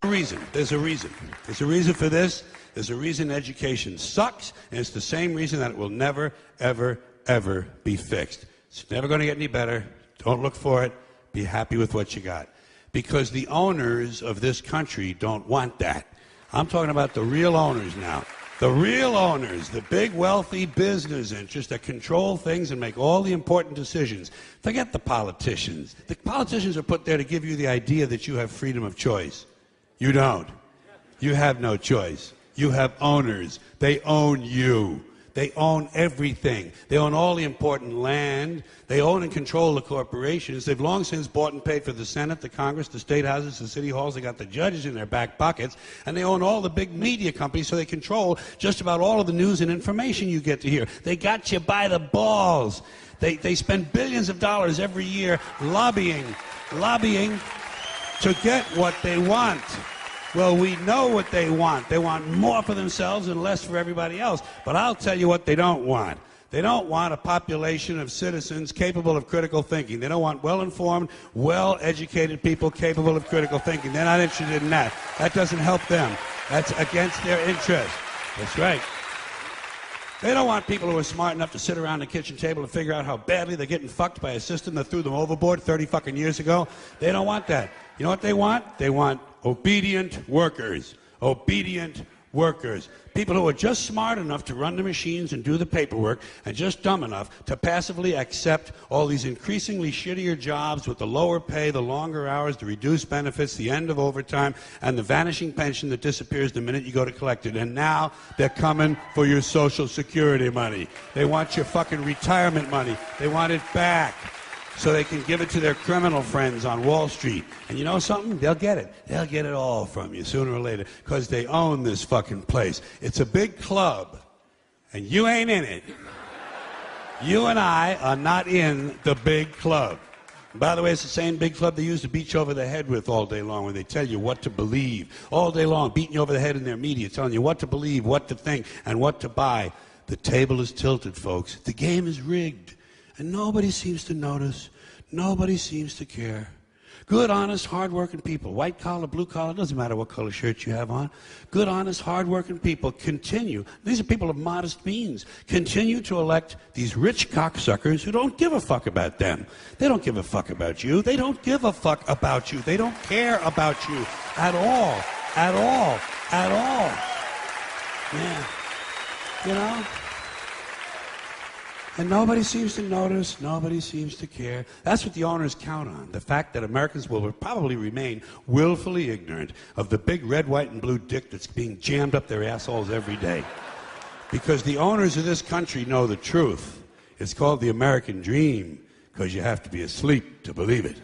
reason. There's a reason. There's a reason for this. There's a reason education sucks, and it's the same reason that it will never, ever, ever be fixed. It's never going to get any better. Don't look for it. Be happy with what you got. Because the owners of this country don't want that. I'm talking about the real owners now. The real owners, the big wealthy business interests that control things and make all the important decisions. Forget the politicians. The politicians are put there to give you the idea that you have freedom of choice. You don't. You have no choice. You have owners. They own you. They own everything. They own all the important land. They own and control the corporations. They've long since bought and paid for the Senate, the Congress, the state houses, the city halls. They got the judges in their back pockets. And they own all the big media companies, so they control just about all of the news and information you get to hear. They got you by the balls. They spend billions of dollars every year lobbying to get what they want. Well, we know what they want. They want more for themselves and less for everybody else. But I'll tell you what they don't want. They don't want a population of citizens capable of critical thinking. They don't want well-informed, well-educated people capable of critical thinking. They're not interested in that. That doesn't help them. That's against their interest. That's right. They don't want people who are smart enough to sit around the kitchen table and figure out how badly they're getting fucked by a system that threw them overboard 30 fucking years ago. They don't want that. You know what they want? They want obedient workers. Obedient workers. People who are just smart enough to run the machines and do the paperwork and just dumb enough to passively accept all these increasingly shittier jobs with the lower pay, the longer hours, the reduced benefits, the end of overtime, and the vanishing pension that disappears the minute you go to collect it. And now they're coming for your Social Security money. They want your fucking retirement money. They want it back so they can give it to their criminal friends on Wall Street. And you know something? They'll get it. They'll get it all from you sooner or later because they own this fucking place. It's a big club, and you ain't in it. You and I are not in the big club. And by the way, it's the same big club they used to beat you over the head with all day long when they tell you what to believe. All day long, beating you over the head in their media, telling you what to believe, what to think, and what to buy. The table is tilted, folks. The game is rigged. And nobody seems to notice. Nobody seems to care. Good, honest, hard-working people, white collar, blue collar, doesn't matter what color shirt you have on. Good, honest, hard-working people continue. These are people of modest means. Continue to elect these rich cocksuckers who don't give a fuck about them. They don't give a fuck about you. They don't give a fuck about you. They don't care about you at all. At all. At all. Yeah. You know? And nobody seems to notice, nobody seems to care. That's what the owners count on, the fact that Americans will probably remain willfully ignorant of the big red, white, and blue dick that's being jammed up their assholes every day. Because the owners of this country know the truth. It's called the American dream, because you have to be asleep to believe it.